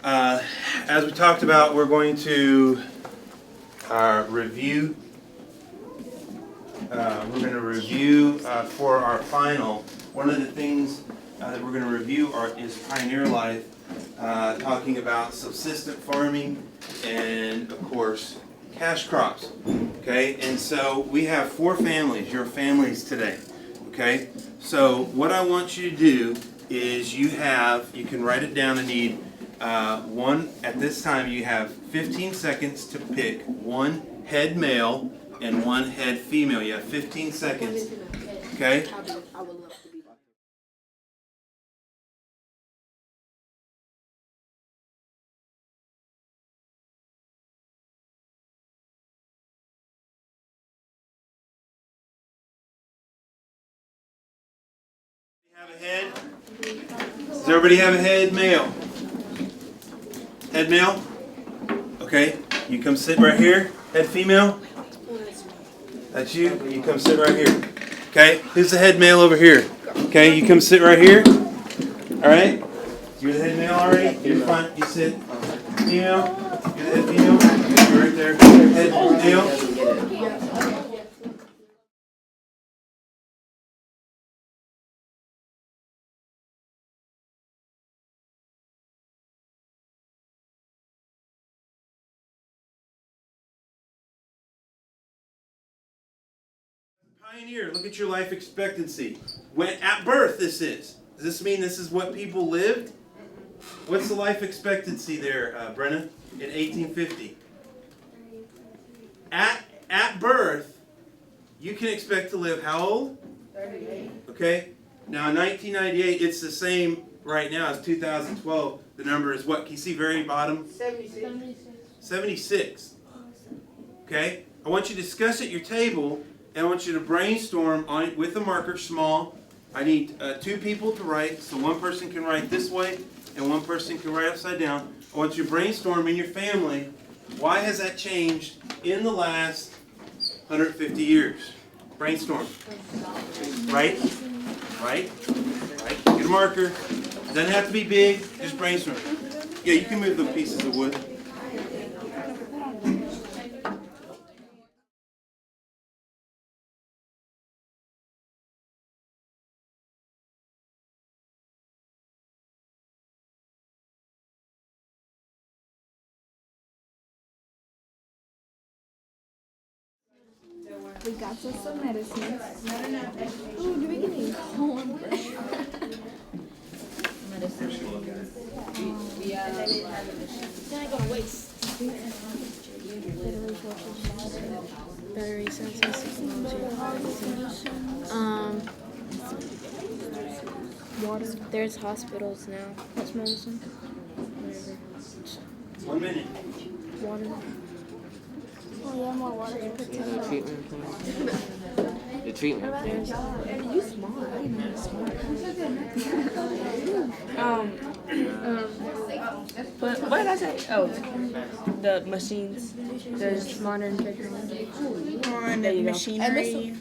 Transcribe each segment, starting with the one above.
As we talked about, we're going to review. For our final. One of the things that we're going to review is Pioneer Life, talking about subsistent farming and, of course, cash crops. Okay, and so we have 4 families, your families today. Okay, so what I want you to do is you can write it down. I need at this time you have 15 seconds to pick one head male and one head female. You have 15 seconds. Okay? Have a head? Does everybody have a head male? Head male? Okay. You come sit right here. Head female? That's you. You come sit right here. Okay. Who's the head male over here? Okay. You come sit right here. All right. You're the head male already. You're fine. You sit. Female. You're the head female. You're right there. Head male. Pioneer, look at your life expectancy. At birth, this is. Does this mean this is what people lived? What's the life expectancy there, Brenna, in 1850? At birth, you can expect to live how old? 38. Okay. Now, in 1998, it's the same right now as 2012. The number is what? Can you see very bottom? 76. 76. Okay. I want you to discuss at your table. And I want you to brainstorm on it with a marker, small. I need 2 people to write, so one person can write this way and one person can write upside down. I want you to brainstorm in your family, why has that changed in the last 150 years? Brainstorm. Right? Get a marker. Doesn't have to be big, just brainstorm. Yeah, you can move the pieces of wood. We got some medicines. Ooh, do we get any cornbread? Then I go to waste. Better resources, water. There's hospitals now. What's medicine? Whatever. 1 minute. Water. Oh yeah, more water. Treatment plan. The treatment plan. You smart. I know But what did I say? Oh, the machines. there's modern technology. On the machinery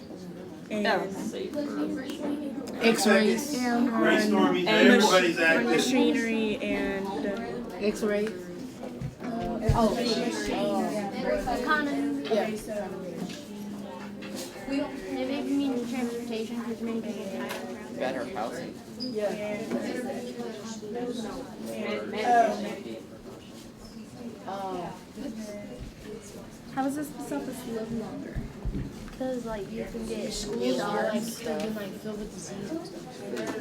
and X-rays. Brainstorming, everybody's active. machinery and X-rays. Economy. Yeah. Maybe it means transportation because many people drive. Better housing. How does this help us live longer? Because like you can get shots and like filled with disease.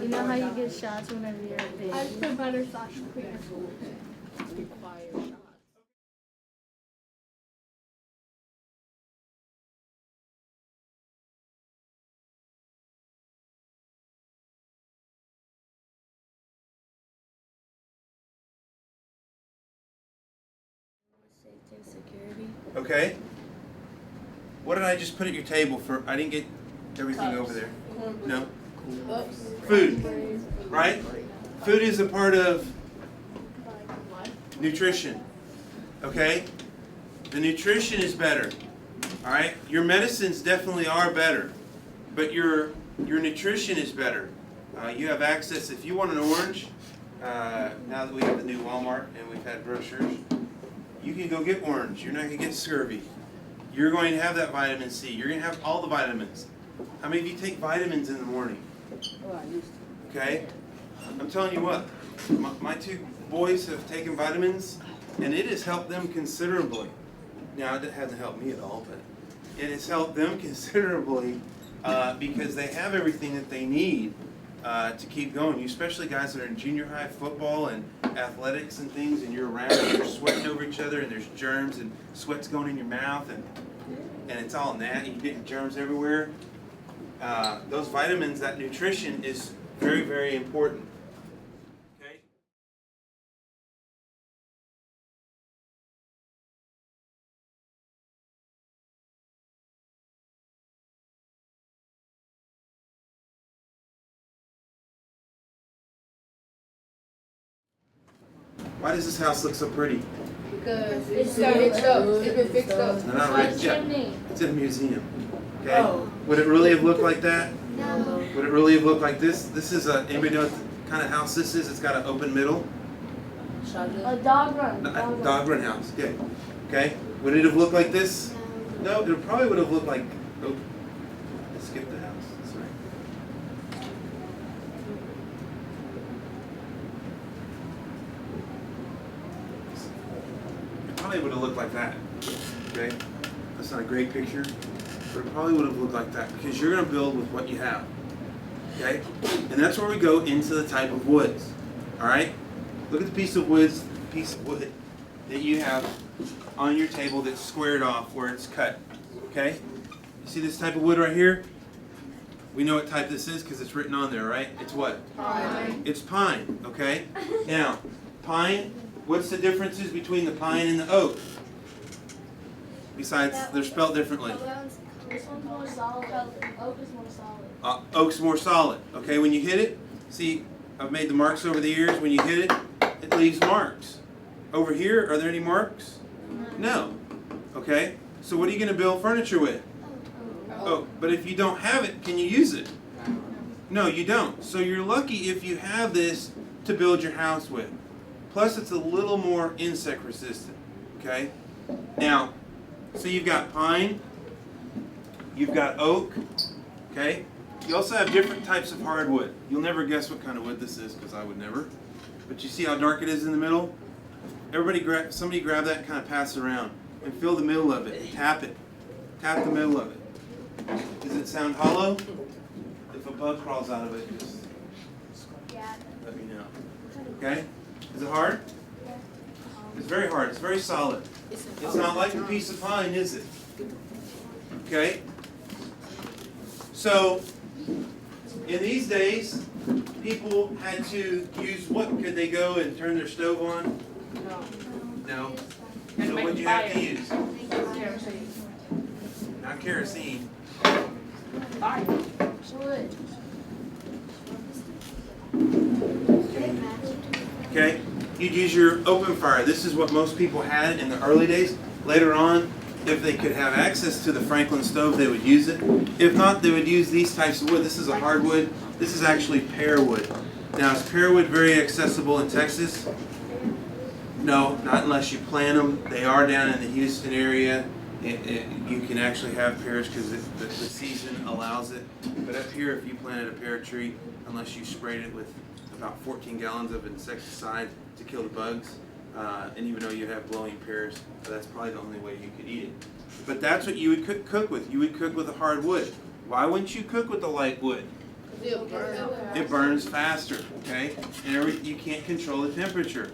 You know how you get shots whenever you're a baby? I feel better / clear. Safety and security. Okay. What did I just put at your table for? I didn't get everything over there. No? Food. Right? Food is a part of nutrition. Okay? The nutrition is better. Alright? Your medicines definitely are better. But your nutrition is better. You have access, if you want an orange, now that we have the new Walmart and we've had brochures, you can go get orange. You're not going to get scurvy. You're going to have that vitamin C. You're going to have all the vitamins. How many of you take vitamins in the morning? Okay? I'm telling you what, my two boys have taken vitamins, and it has helped them considerably. Now, it hasn't helped me at all, but it has helped them considerably because they have everything that they need to keep going. You especially guys that are in junior high football and athletics and things, and you're around and you're sweating over each other, and there's germs and sweat's going in your mouth, and it's all nasty. You're getting germs everywhere. Those vitamins, that nutrition is very, very important. Okay? Why does this house look so pretty? Because it's fixed up. It's been fixed up. No, not really. Yeah, it's in a museum. Okay? Would it really have looked like that? No. Would it really have looked like this? This is anybody know what kind of house this is? It's got an open middle. A dog run. Dog run house. Okay. Okay. Would it have looked like this? No, it probably would have looked like. Oh, let's skip the house. Sorry. It probably would have looked like that. Okay. That's not a great picture, but it probably would have looked like that because you're going to build with what you have. Okay? And that's where we go into the type of woods. All right? Look at the piece of wood that you have on your table that's squared off where it's cut. Okay? You see this type of wood right here? We know what type this is because it's written on there, right? It's what? Pine. It's pine, okay? Now, pine, what's the differences between the pine and the oak? Besides, they're spelled differently. This one's more solid. Oak is more solid. Oak's more solid, okay? When you hit it, see, I've made the marks over the years. When you hit it, it leaves marks. Over here, are there any marks? No. Okay? So what are you going to build furniture with? Oh, but if you don't have it, can you use it? No, you don't. So you're lucky if you have this to build your house with. Plus, it's a little more insect resistant. Okay? Now, so you've got pine, you've got oak, okay? You also have different types of hardwood. You'll never guess what kind of wood this is, because I would never. But you see how dark it is in the middle? Somebody grab that and kind of pass it around. And feel the middle of it, and tap it. Tap the middle of it. Does it sound hollow? If a bug crawls out of it, just let me know. Okay? Is it hard? It's very hard. It's very solid. It's not like a piece of pine, is it? Okay? So, in these days, people had to use what? Could they go and turn their stove on? No. So what did you have to use? Kerosene. Not kerosene. Wood. Okay? You'd use your open fire. This is what most people had in the early days. Later on, if they could have access to the Franklin stove, they would use it. If not, they would use these types of wood. This is a hardwood. This is actually pear wood. Now, is pear wood very accessible in Texas? No, not unless you plant them. They are down in the Houston area. You can actually have pears because the season allows it. But up here, if you planted a pear tree, unless you sprayed it with about 14 gallons of insecticide to kill the bugs, and even though you have blowing pears, that's probably the only way you could eat it. But that's what you would cook with. You would cook with a hard wood. Why wouldn't you cook with the light wood? It burns faster, okay? And you can't control the temperature.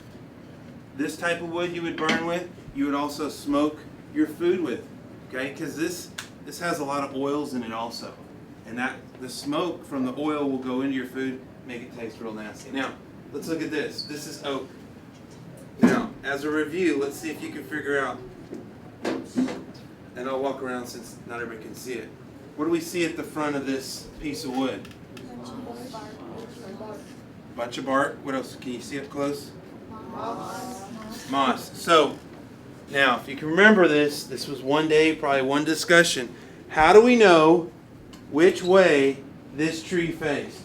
This type of wood you would burn with, you would also smoke your food with, okay? Because this has a lot of oils in it also. And the smoke from the oil will go into your food, make it taste real nasty. Now, let's look at this. This is oak. Now, as a review, let's see if you can figure out, and I'll walk around since not everybody can see it. What do we see at the front of this piece of wood? Bunch of bark. What else? Can you see up close? Moss. So, now, if you can remember this was one day, probably one discussion. How do we know which way this tree faced?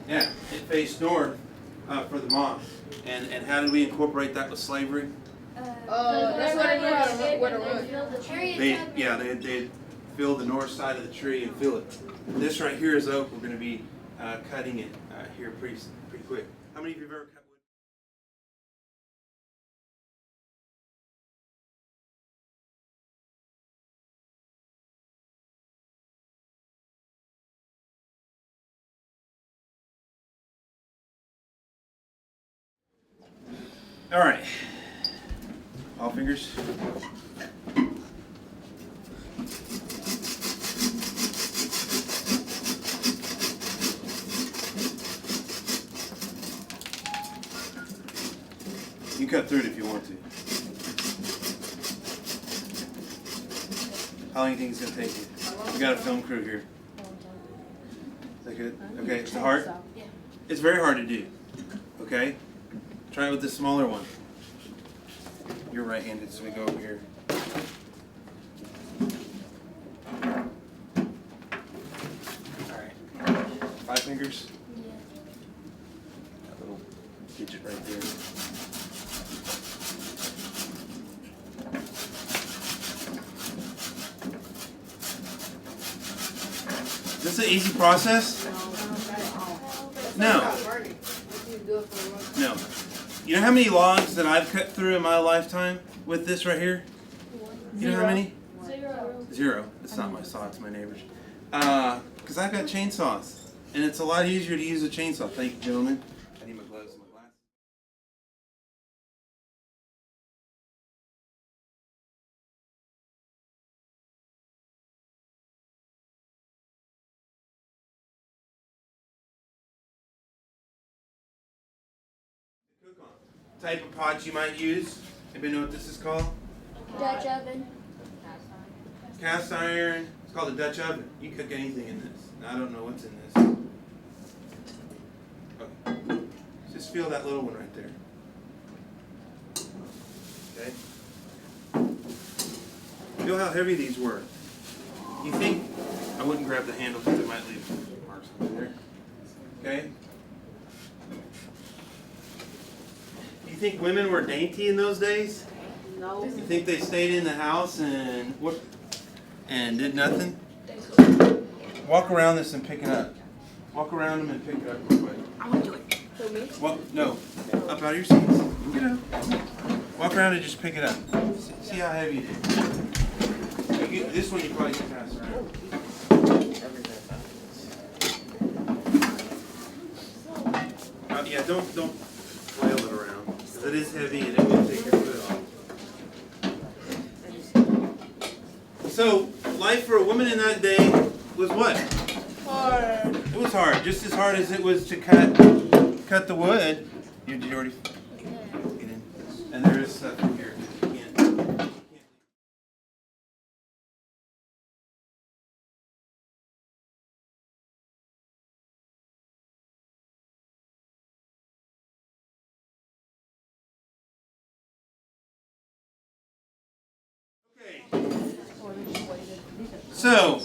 Yeah, it faced north for the mosque. And how did we incorporate that with slavery? That's what I know. What a road. They'd fill the north side of the tree and fill it. This right here is oak. We're going to be cutting it here pretty quick. How many of you have ever cut wood? All right. All fingers. You can cut through it if you want to. How long do you think it's going to take you? We got a film crew here. Is that good? Okay, it's hard? It's very hard to do. Okay? Try it with the smaller one. You're right-handed, so we go over here. Alright. 5 fingers? Yeah. That little digit right there. Is this an easy process? No. No. You know how many logs that I've cut through in my lifetime with this right here? You know how many? 0. It's not my saw, it's my neighbor's. Because I've got chainsaws. And it's a lot easier to use a chainsaw. Thank you, gentlemen. I need my gloves and my glasses. Type of pot you might use. Anybody know what this is called? Dutch oven. Cast iron. It's called a Dutch oven. You can cook anything in this. I don't know what's in this. Okay. Just feel that little one right there. Okay. Feel how heavy these were. You think I wouldn't grab the handle because it might leave marks on there. Okay. You think women were dainty in those days? No. You think they stayed in the house and did nothing? Walk around this and pick it up. Walk around them and pick it up real quick. I want to do it. Well, no. Up out of your seats. Get up. Walk around and just pick it up. See how heavy it is. This one you probably can pass around. Yeah, don't flail it around. Because it is heavy and it will take your foot off. So, life for a woman in that day was what? Hard. It was hard. Just as hard as it was to cut the wood. Did you already get in? And there is stuff in here. You can't. So,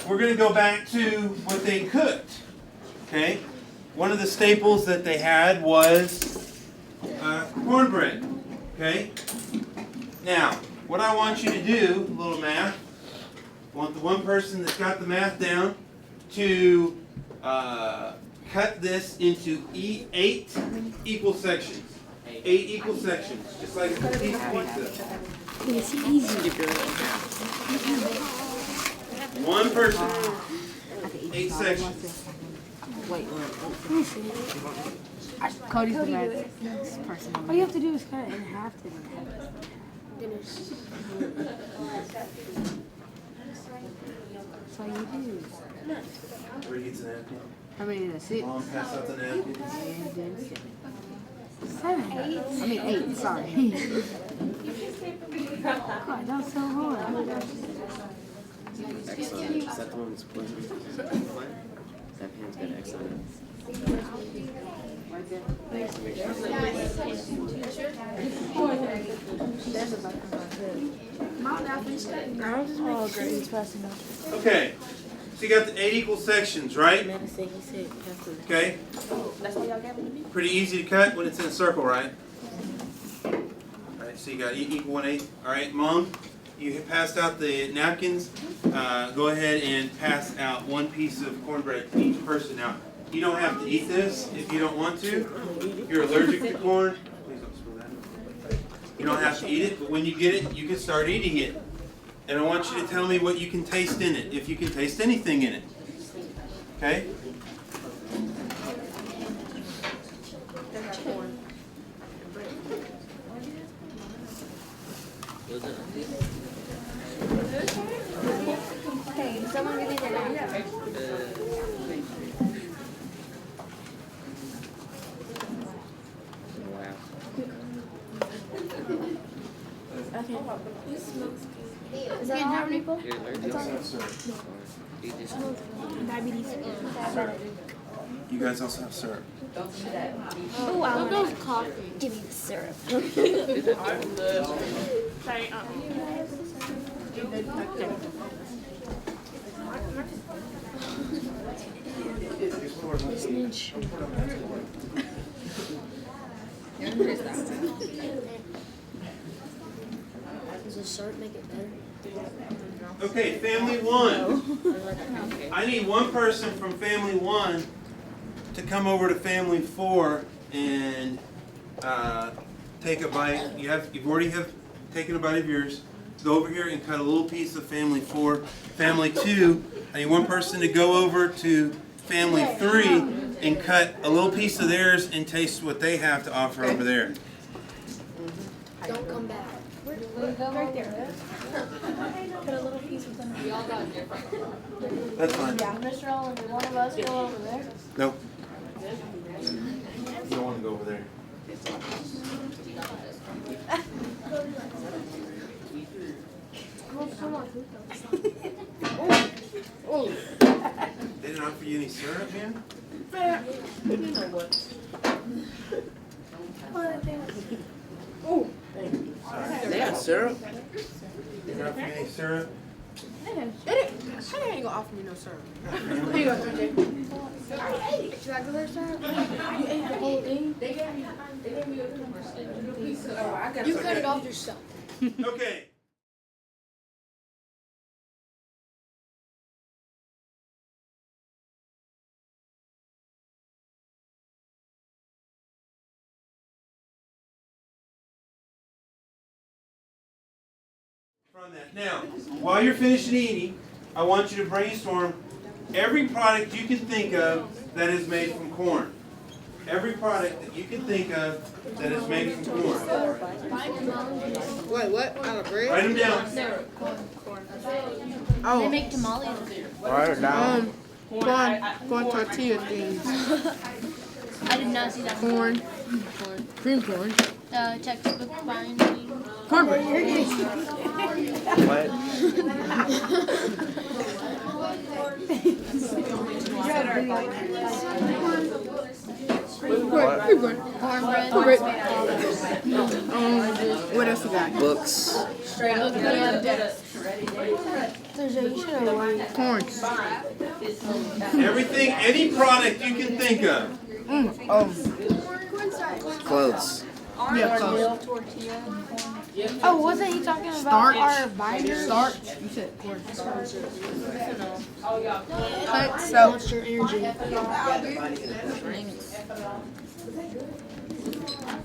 we're going to go back to what they cooked. Okay? One of the staples that they had was cornbread. Okay? Now, what I want you to do, a little math, I want the one person that's got the math down to cut this into 8 equal sections. 8 equal sections, just like a pizza. It's easy. One person, 8 sections. Cody's the best person. All you have to do is cut it in half to That's all you do. Everybody gets a napkin. How many is it? 6? Mom, pass out the napkins. And then 7. 8, sorry. God, that was so hard. X on it. Is that the one that's pointing? That hand's got X on it. Oh, great. He's passing out. Okay, So you got the 8 equal sections, right? Madison, he said you have to. Okay. That's all y'all got me to be? Pretty easy to cut when it's in a circle, right? Alright, so you got equal 1/8. Alright, Mom, you passed out the napkins. Go ahead and pass out 1 piece of cornbread to each person. Now, you don't have to eat this if you don't want to. If you're allergic to corn, please don't spill that. You don't have to eat it, but when you get it, you can start eating it. And I want you to tell me what you can taste in it, if you can taste anything in it. Okay? Hey, someone really did that. Is that all people? Diabetes. You guys also have syrup. Oh, I love coffee. Give me the syrup. Does the syrup make it better? Okay, family 1. I need 1 person from family 1 to come over to family 4 and take a bite. You've already have taken a bite of yours. Go over here and cut a little piece of family 4. Family 2, I need 1 person to go over to family 3 and cut a little piece of theirs and taste what they have to offer over there. Don't come back. Right there. Put a little piece of them. We all got different. That's fine. Yeah, Mr. Owen, did one of us go over there? No. You don't want to go over there. They didn't offer you any syrup, man? They got syrup. They didn't offer you any syrup? They ain't gonna offer me no syrup. Here you go, 3J. Regular syrup? You ate the whole thing? You cut it off yourself. Okay. From that. Now, while you're finishing eating, I want you to brainstorm every product you can think of that is made from corn. Every product that you can think of that is made from corn. Wait, what? Out of bread? Write them down. They make tamales. Write it down. Corn tortilla things. I did not see that. Corn. Cream corn. Textbook binding. Cornbread. What? Cornbread. Cornbread. What else you got? Books. Corn. Everything, any product you can think of. Clothes. Yeah, close. Oh, wasn't he talking about Starch. our binder? Starch. You said corn. Cut So, Monster Energy.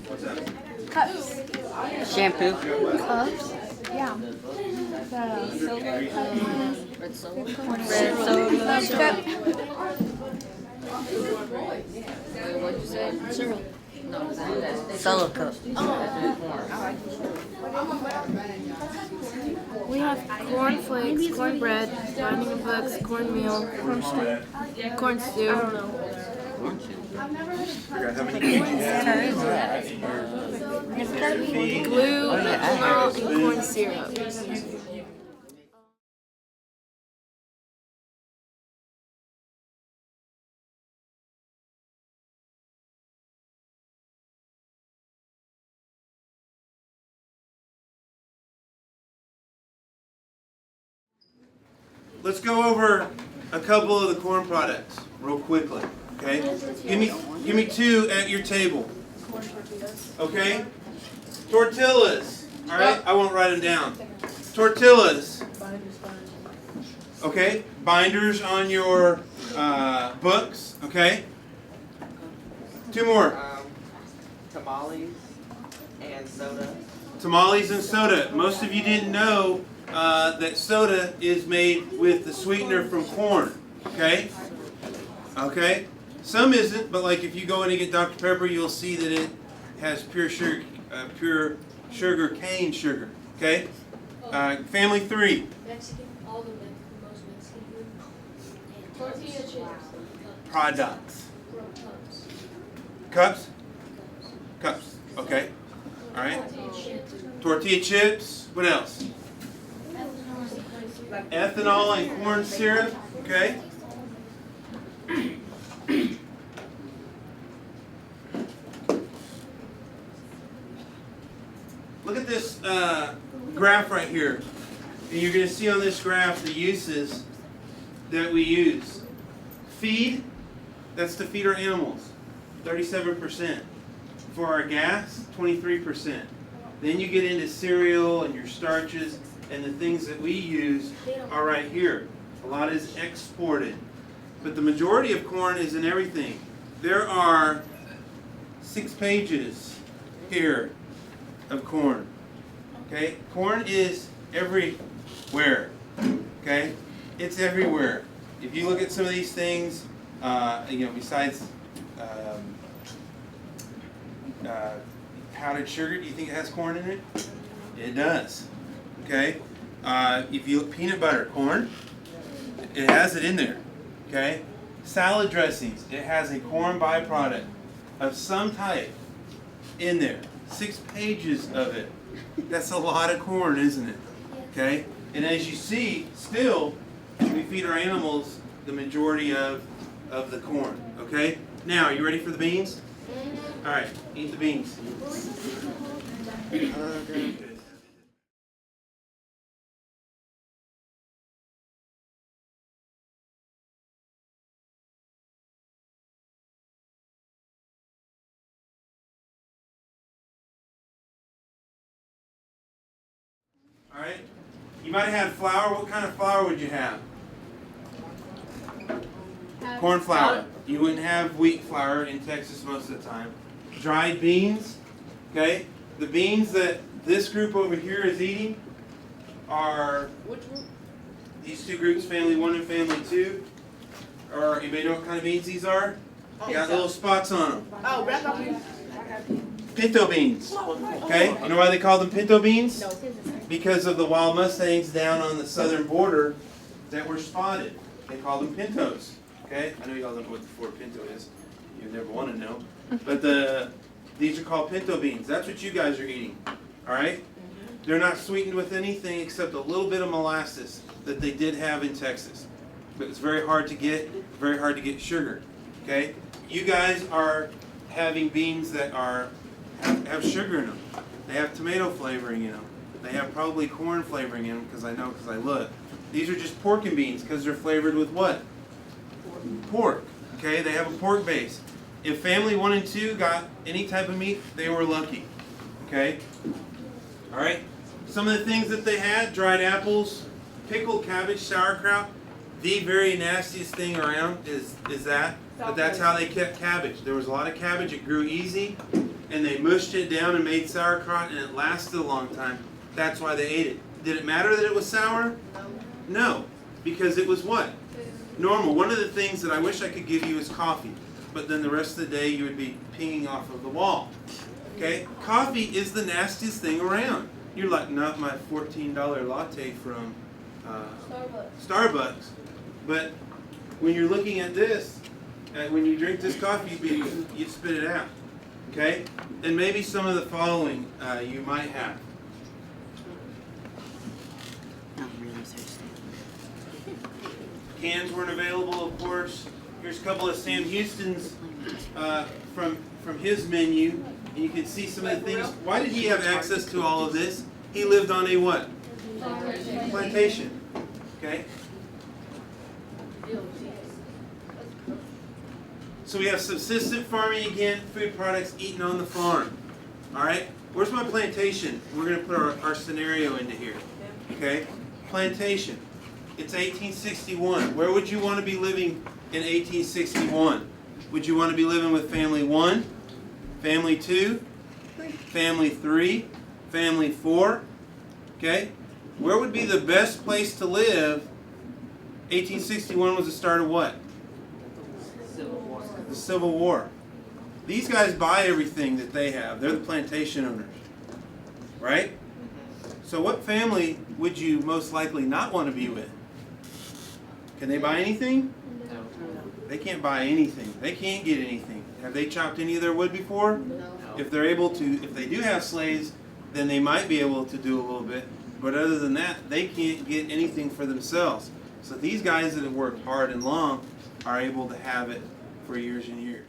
What's that? Cups. Shampoo. Cups? Yeah. Red soda. What'd you say? Syrup. Solo cup. we have corn flakes, cornbread, binding of books, cornmeal, corn stew. I don't know. Figure out how many kids you have. Glue, ethanol, and corn syrup. Let's go over a couple of the corn products real quickly. Okay? Give me two at your table. Okay? Tortillas. All right? I won't write them down. Tortillas. Okay? Binders on your books. Okay? Two more. Tamales and soda. Tamales and soda. Most of you didn't know that soda is made with the sweetener from corn. Okay? Okay? Some isn't, but like if you go in and get Dr. Pepper, you'll see that it has pure sugar cane sugar. Okay? Family 3. Mexican, all the most Mexican food. Tortilla chips. Products. Cups. Cups? Cups. Okay. All right. Tortilla chips. What else? Ethanol and corn syrup. Okay. Look at this graph right here. And you're going to see on this graph the uses that we use. Feed, that's to feed our animals, 37%. For our gas, 23%. Then you get into cereal and your starches, and the things that we use are right here. A lot is exported. But the majority of corn is in everything. There are 6 pages here of corn. Okay? Corn is everywhere. Okay? It's everywhere. If you look at some of these things, besides powdered sugar, do you think it has corn in it? It does. Okay? If you look peanut butter, corn, it has it in there. Okay? Salad dressings, it has a corn byproduct of some type in there. 6 pages of it. That's a lot of corn, isn't it? Okay? And as you see, still, we feed our animals the majority of the corn. Okay? Now, are you ready for the beans? All right, eat the beans. All right. You might have had flour. What kind of flour would you have? Corn flour. You wouldn't have wheat flour in Texas most of the time. Dried beans. Okay. The beans that this group over here is eating are these two groups, family 1 and family 2. Or anybody know what kind of beans these are? You got little spots on them. Oh, black beans. Pinto beans. Okay. You know why they call them pinto beans? Because of the wild Mustangs down on the southern border that were spotted. They call them pintos. Okay? I know you all don't know what the Ford Pinto is. You never want to know. But these are called pinto beans. That's what you guys are eating. Alright? They're not sweetened with anything except a little bit of molasses that they did have in Texas. But it's very hard to get sugar. Okay? You guys are having beans that have sugar in them. They have tomato flavoring in them. They have probably corn flavoring in them because I look. These are just pork and beans because they're flavored with what? Pork. Okay, they have a pork base. If family 1 and 2 got any type of meat, they were lucky. Okay? Alright? Some of the things that they had, dried apples, pickled cabbage, sauerkraut. The very nastiest thing around is that. But that's how they kept cabbage. There was a lot of cabbage, it grew easy, and they mushed it down and made sauerkraut, and it lasted a long time. That's why they ate it. Did it matter that it was sour? No. Because it was what? Normal. One of the things that I wish I could give you is coffee. But then the rest of the day you would be pinging off of the wall. Okay? Coffee is the nastiest thing around. You're like, not my $14 latte from Starbucks. But when you're looking at this, when you drink this coffee, you spit it out. Okay? And maybe some of the following you might have. Cans weren't available, of course. Here's a couple of Sam Houston's from his menu. And you can see some of the things. Why did he have access to all of this? He lived on a what? Plantation. Okay? So we have subsistent farming again, food products eaten on the farm. Alright? Where's my plantation? We're going to put our scenario into here. Okay? Plantation. It's 1861. Where would you want to be living in 1861? Would you want to be living with family 1, family 2, family 3, family 4? Okay? Where would be the best place to live? 1861 was the start of what? The Civil War. These guys buy everything that they have. They're the plantation owners. Right? So what family would you most likely not want to be with? Can they buy anything? They can't buy anything. They can't get anything. Have they chopped any of their wood before? If they're able to, if they do have slaves, then they might be able to do a little bit. But other than that, they can't get anything for themselves. So these guys that have worked hard and long are able to have it for years and years.